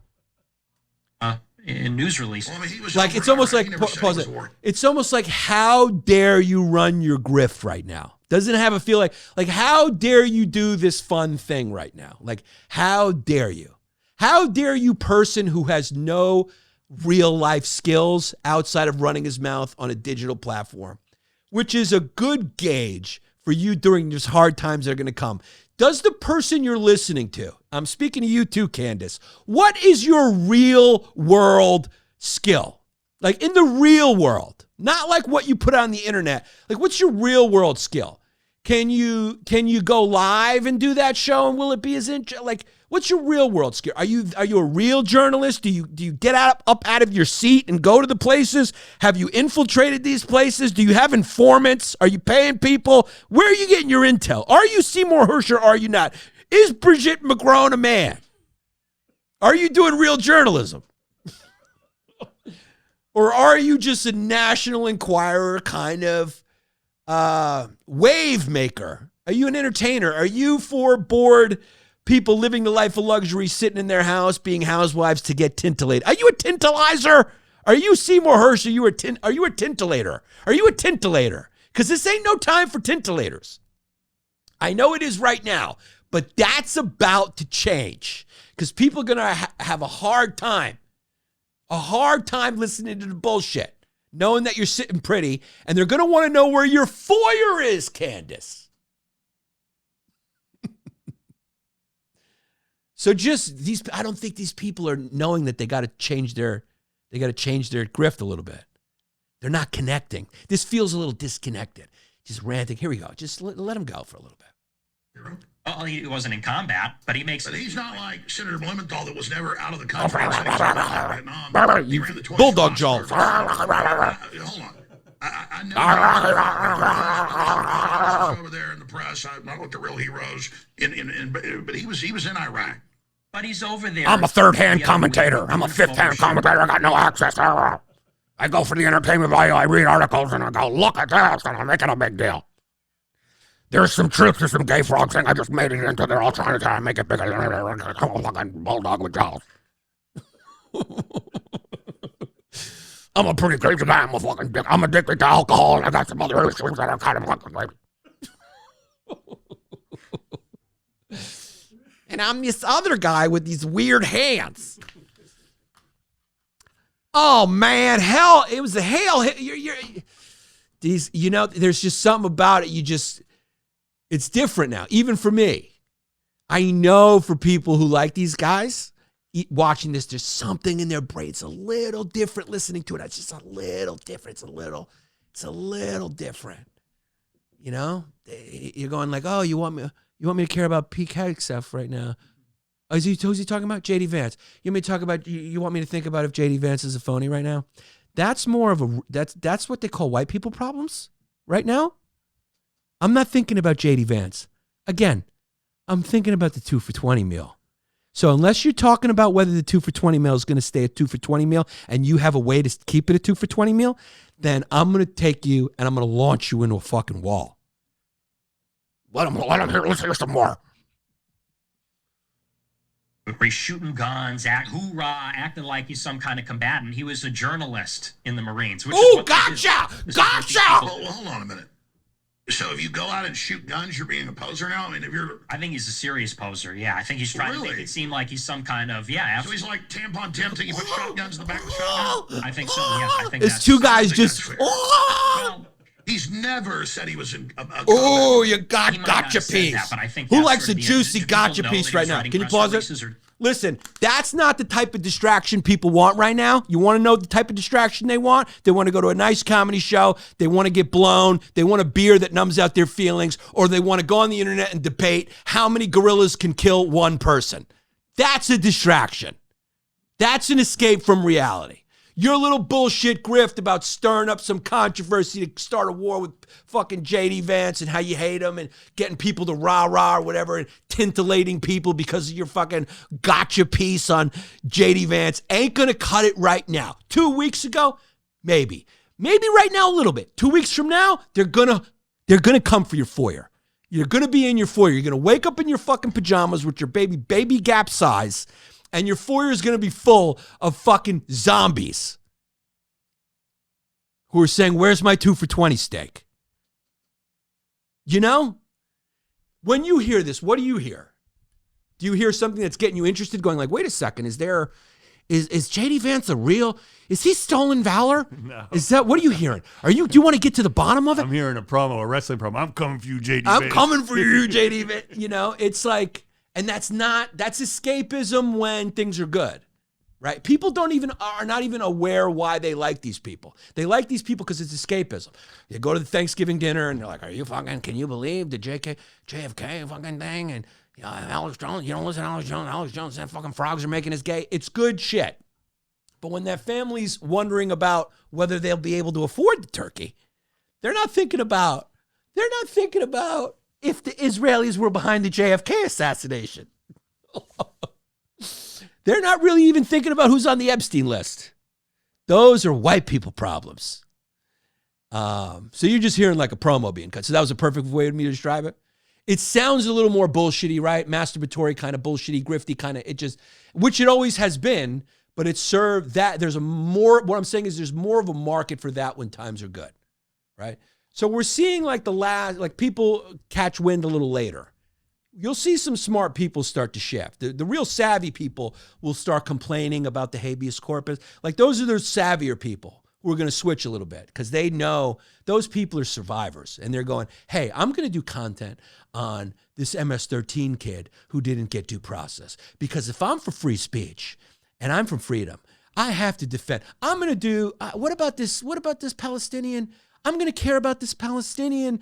In news release. Well, I mean, he was Like, it's almost like, pause it. It's almost like, how dare you run your grift right now? Doesn't it have a feel like, how dare you do this fun thing right now? Like, how dare you? How dare you, person who has no real life skills outside of running his mouth on a digital platform, which is a good gauge for you during these hard times that are going to come. Does the person you're listening to, I'm speaking to you too, Candace, what is your real world skill? Like in the real world, not like what you put on the internet. Like, what's your real world skill? Can you go live and do that show, and will it be as like, what's your real world skill? Are you a real journalist? Do you get up out of your seat and go to the places? Have you infiltrated these places? Do you have informants? Are you paying people? Where are you getting your intel? Are you Seymour Hersh or are you not? Is Brigitte Macron a man? Are you doing real journalism? Or are you just a National Enquirer kind of wave maker? Are you an entertainer? Are you for bored people living the life of luxury, sitting in their house, being housewives to get tintillated? Are you a tintilizer? Are you Seymour Hersh? Are you a tintillator? Are you a tintillator? Because this ain't no time for tintillators. I know it is right now, but that's about to change because people are going to have a hard time listening to the bullshit, knowing that you're sitting pretty, and they're going to want to know where your foyer is, Candace. So just these, I don't think these people are knowing that they got to change their grift a little bit. They're not connecting. This feels a little disconnected. Just ranting. Here we go. Just let him go for a little bit. Well, he wasn't in combat, but he makes. But he's not like Senator Blumenthal that was never out of the country. Vietnam. He ran the 20 Bulldog jaw. Hold on. I know over there in the press. I looked at real heroes, but he was in Iraq. But he's over there. I'm a third-hand commentator. I'm a fifth-hand commentator. I got no access. I go for the entertainment value. I read articles and I go, look at this, and I'm making a big deal. There's some truth to some gay frog thing. I just made it into. They're all trying to make it bigger. I'm a fucking bulldog with jaws. I'm a pretty crazy guy. I'm a fucking dick. I'm addicted to alcohol, and I got some other issues that are kind of fucking like. And I'm this other guy with these weird hands. Oh man, hell! It was the hail. These, there's just something about it. It's different now. Even for me, I know for people who like these guys. Watching this, there's something in their brain. It's a little different listening to it. It's just a little different. It's a little different. You're going like, oh, you want me to care about PK stuff right now? Who's he talking about? JD Vance. You want me to talk about? You want me to think about if JD Vance is a phony right now? That's more of that's what they call white people problems right now. I'm not thinking about JD Vance. Again, I'm thinking about the 2 for $20 meal. So unless you're talking about whether the 2 for $20 meal is going to stay at 2 for $20 meal and you have a way to keep it at 2 for $20 meal, then I'm going to take you and I'm going to launch you into a fucking wall. Let him hear. Let's hear some more. He's shooting guns, hoorah, acting like he's some kind of combatant. He was a journalist in the Marines. Ooh, gotcha! Gotcha! Well, hold on a minute. So if you go out and shoot guns, you're being a poser now? I mean, I think he's a serious poser, yeah. I think he's trying to make it seem like he's some kind of, yeah. So he's like Tampon Tim, till you put shotguns in the back of the shotgun? I think so, yeah. I think it's two guys just... He He's never said he was in a Oh, you He might not gotcha have said piece. that, but I think Who that's likes sort a of juicy do people gotcha know piece that he right was now? writing Can you press pause it? releases or- Listen, that's not the type of distraction people want right now. You want to know the type of distraction they want? They want to go to a nice comedy show. They want to get blown. They want a beer that numbs out their feelings, or they want to go on the internet and debate how many gorillas can kill one person. That's a distraction. That's an escape from reality. Your little bullshit grift about stirring up some controversy to start a war with fucking JD Vance and how you hate him and getting people to rah-rah or whatever and tintillating people because of your fucking gotcha piece on JD Vance ain't gonna cut it right now. 2 weeks ago, maybe. Maybe right now a little bit. 2 weeks from now, they're gonna come for your foyer. You're gonna be in your foyer. You're gonna wake up in your fucking pajamas with your baby Gap size, and your foyer is going to be full of fucking zombies who are saying, where's my 2 for $20 steak? You know? When you hear this, what do you hear? Do you hear something that's getting you interested, going like, wait a second, is JD Vance a real, is he stolen valor? No. Is that, what are you hearing? Do you want to get to the bottom of it? I'm hearing a wrestling promo. I'm coming for you, JD. I'm coming for you, JD Vance. You know, it's like, and that's escapism when things are good, right? People are not even aware why they like these people. They like these people because it's escapism. You go to the Thanksgiving dinner and they're like, can you believe the JFK fucking thing? And Alex Jones, you don't listen to Alex Jones, that fucking frogs are making us gay. It's good shit. But when that family's wondering about whether they'll be able to afford the turkey, they're not thinking about if the Israelis were behind the JFK assassination. They're not really even thinking about who's on the Epstein list. Those are white people problems. So you're just hearing like a promo being cut. So that was a perfect way for me to describe it. It sounds a little more bullshitty, right? Masturbatory kind of bullshitty, grifty kind of, which it always has been, but it served that. What I'm saying is there's more of a market for that when times are good, right? So we're seeing like people catch wind a little later. You'll see some smart people start to shift. The real savvy people will start complaining about the habeas corpus. Like those are the savvier people who are going to switch a little bit because they know those people are survivors. And they're going, hey, I'm going to do content on this MS-13 kid who didn't get due process. Because if I'm for free speech and I'm from freedom, I have to defend. I'm going to do, what about this Palestinian? I'm going to care about this Palestinian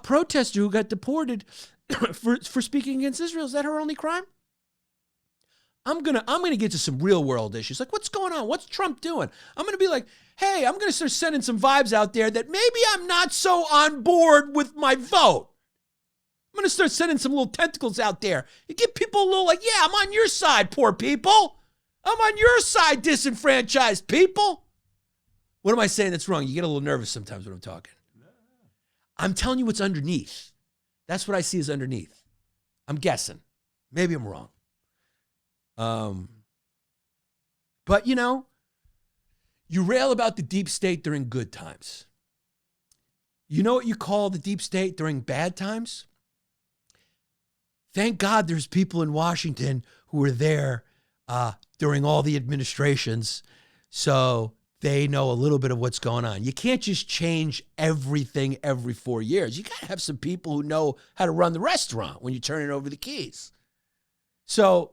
protester who got deported for speaking against Israel. Is that her only crime? I'm gonna get to some real world issues. Like, what's going on? What's Trump doing? I'm gonna be like, hey, I'm gonna start sending some vibes out there that maybe I'm not so on board with my vote. I'm gonna start sending some little tentacles out there. You get people a little like, yeah, I'm on your side, poor people. I'm on your side, disenfranchised people. What am I saying that's wrong? You get a little nervous sometimes when I'm talking. I'm telling you what's underneath. That's what I see as underneath. I'm guessing. Maybe I'm wrong. But you rail about the deep state during good times. You know what you call the deep state during bad times? Thank God there's people in Washington who were there during all the administrations, so they know a little bit of what's going on. You can't just change everything every 4 years. You got to have some people who know how to run the restaurant when you're turning over the keys. So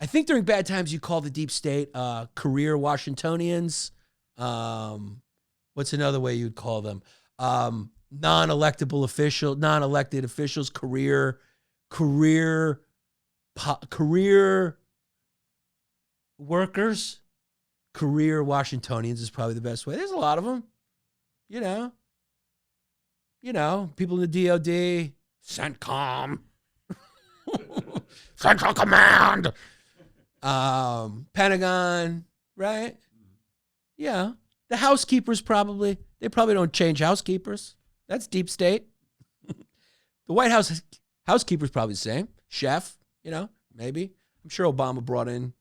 I think during bad times, you call the deep state career Washingtonians. What's another way you'd call them? Non-elected officials, career workers. Career Washingtonians is probably the best way. There's a lot of them, people in the DOD, CENTCOM, Central Command, Pentagon, right? Yeah. The housekeepers they probably don't change housekeepers. That's deep state. The White House housekeeper's probably the same. Chef, maybe. I'm sure Obama brought in,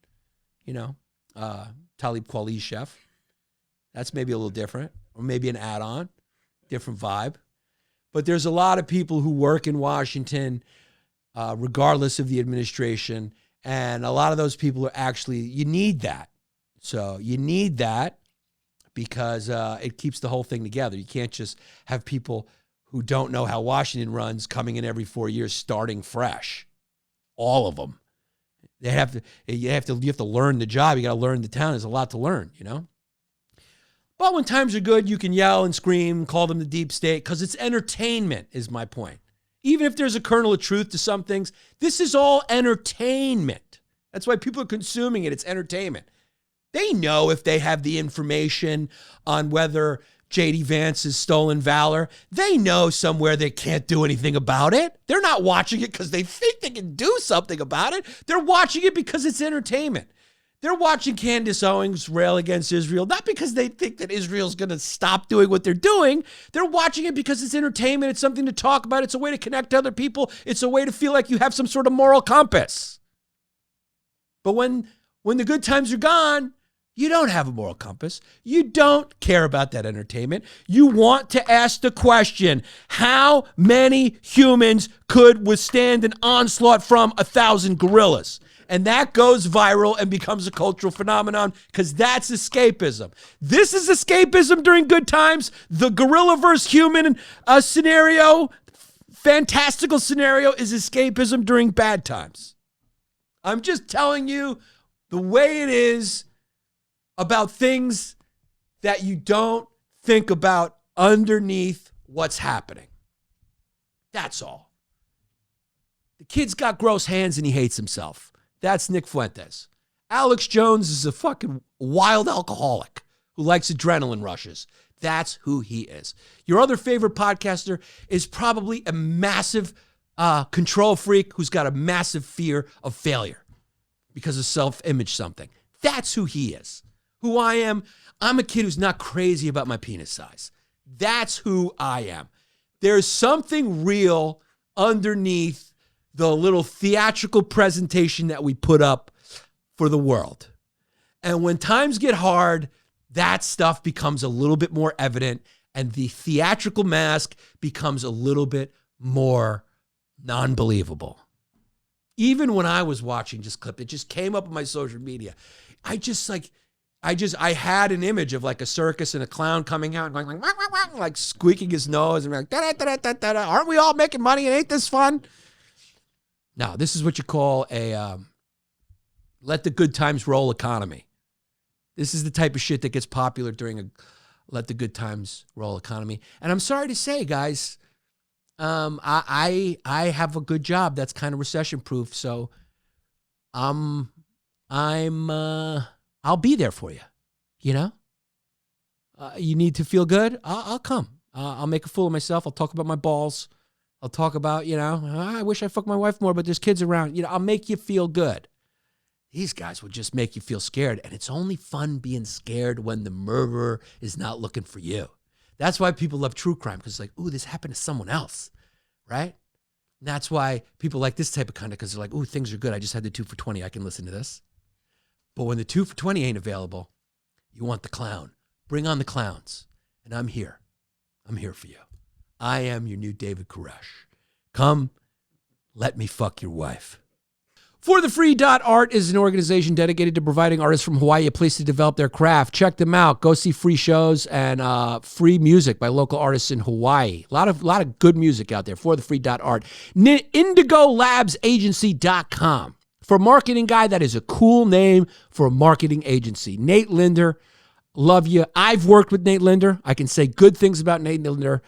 Talib Kweli's chef. That's maybe a little different, or maybe an add-on, different vibe. But there's a lot of people who work in Washington, regardless of the administration, and a lot of those people are actually, you need that. So you need that. because it keeps the whole thing together. You can't just have people who don't know how Washington runs coming in every 4 years starting fresh. All of them. You have to learn the job. You got to learn the town. There's a lot to learn, you know? But when times are good, you can yell and scream, call them the deep state, because it's entertainment, is my point. Even if there's a kernel of truth to some things, this is all entertainment. That's why people are consuming it. It's entertainment. They know if they have the information on whether J.D. Vance is stolen valor. They know somewhere they can't do anything about it. They're not watching it because they think they can do something about it. They're watching it because it's entertainment. They're watching Candace Owens rail against Israel, not because they think that Israel's going to stop doing what they're doing. They're watching it because it's entertainment. It's something to talk about. It's a way to connect to other people. It's a way to feel like you have some sort of moral compass. But when the good times are gone, you don't have a moral compass. You don't care about that entertainment. You want to ask the question, how many humans could withstand an onslaught from 1,000 gorillas? And that goes viral and becomes a cultural phenomenon because that's escapism. This is escapism during good times. The gorilla versus human scenario, fantastical scenario, is escapism during bad times. I'm just telling you the way it is about things that you don't think about underneath what's happening. That's all. The kid's got gross hands and he hates himself. That's Nick Fuentes. Alex Jones is a fucking wild alcoholic who likes adrenaline rushes. That's who he is. Your other favorite podcaster is probably a massive control freak who's got a massive fear of failure because of self-image something. That's who he is. Who I am, I'm a kid who's not crazy about my penis size. That's who I am. There's something real underneath the little theatrical presentation that we put up for the world. And when times get hard, that stuff becomes a little bit more evident and the theatrical mask becomes a little bit more non-believable. Even when I was watching this clip, it just came up on my social media. I had an image of like a circus and a clown coming out and going like, wah, wah, wah, like squeaking his nose and like, da, da, da, da, da, da. Aren't we all making money and ain't this fun? Now, this is what you call a let the good times roll economy. This is the type of shit that gets popular during a let the good times roll economy. And I'm sorry to say, guys, I have a good job that's kind of recession proof. So I'll be there for you. You know, you need to feel good. I'll come. I'll make a fool of myself. I'll talk about my balls. I'll talk about, you know, I wish I fucked my wife more, but there's kids around. You know, I'll make you feel good. These guys will just make you feel scared. And it's only fun being scared when the murderer is not looking for you. That's why people love true crime, because it's like, ooh, this happened to someone else, right? And that's why people like this type of content, because they're like, ooh, things are good. I just had the 2 for $20. I can listen to this. But when the 2 for $20 ain't available, you want the clown. Bring on the clowns. And I'm here. I'm here for you. I am your new David Koresh. Come, let me fuck your wife. ForTheFree.art is an organization dedicated to providing artists from Hawaii a place to develop their craft. Check them out. Go see free shows and free music by local artists in Hawaii. A lot of good music out there. ForTheFree.art. IndigoLabsAgency.com. For a marketing guy, that is a cool name for a marketing agency. Nate Linder, love you. I've worked with Nate Linder. I can say good things about Nate Linder.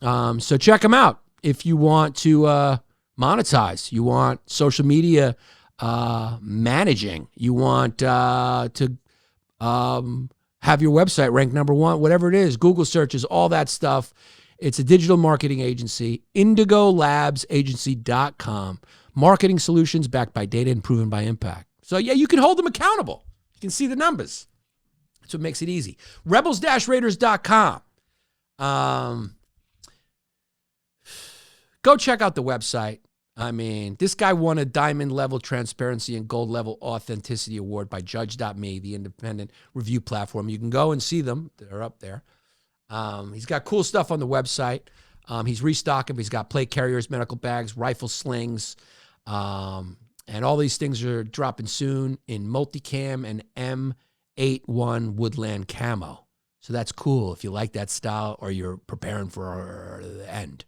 So check him out if you want to monetize. You want social media managing. You want to have your website ranked #1, whatever it is, Google searches, all that stuff. It's a digital marketing agency, IndigoLabsAgency.com. Marketing solutions backed by data and proven by impact. So yeah, you can hold them accountable. You can see the numbers. That's what makes it easy. Rebels-Raiders.com. Go check out the website. I mean, this guy won a diamond level transparency and gold level authenticity award by Judge.me, the independent review platform. You can go and see them. They're up there. He's got cool stuff on the website. He's restocking, but he's got plate carriers, medical bags, rifle slings, and all these things are dropping soon in multicam and 8-1 woodland camo. So that's cool if you like that style or you're preparing for the end.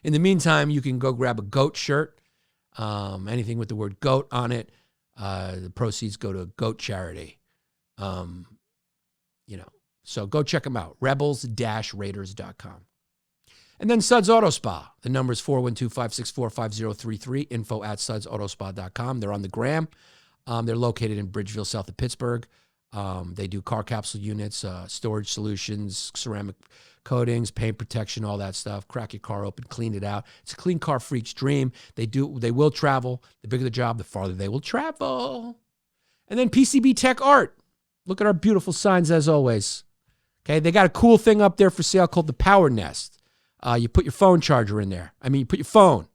In the meantime, you can go grab a goat shirt, anything with the word goat on it. The proceeds go to a goat charity. So go check them out, rebels-raiders.com. And then Suds Auto Spa. The number is 412-564-5033, info@sudsautospa.com. They're on the gram. They're located in Bridgeville, south of Pittsburgh. They do car capsule units, storage solutions, ceramic coatings, paint protection, all that stuff. Crack your car open, clean it out. It's a clean car freak's dream. They will travel. The bigger the job, the farther they will travel. And then PCB Tech Art. Look at our beautiful signs as always. Okay, they got a cool thing up there for sale called the Power Nest. You put your phone charger in there. You put your phone.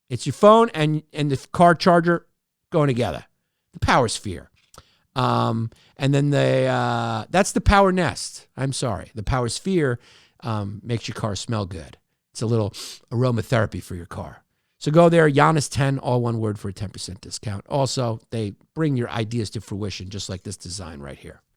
It's your phone and the car charger going together. The Power Sphere. And then that's the Power Nest. I'm sorry. The Power Sphere makes your car smell good. It's a little aromatherapy for your car. So go there, Yannis 10, all one word for a 10% discount. Also, they bring your ideas to fruition, just like this design right here.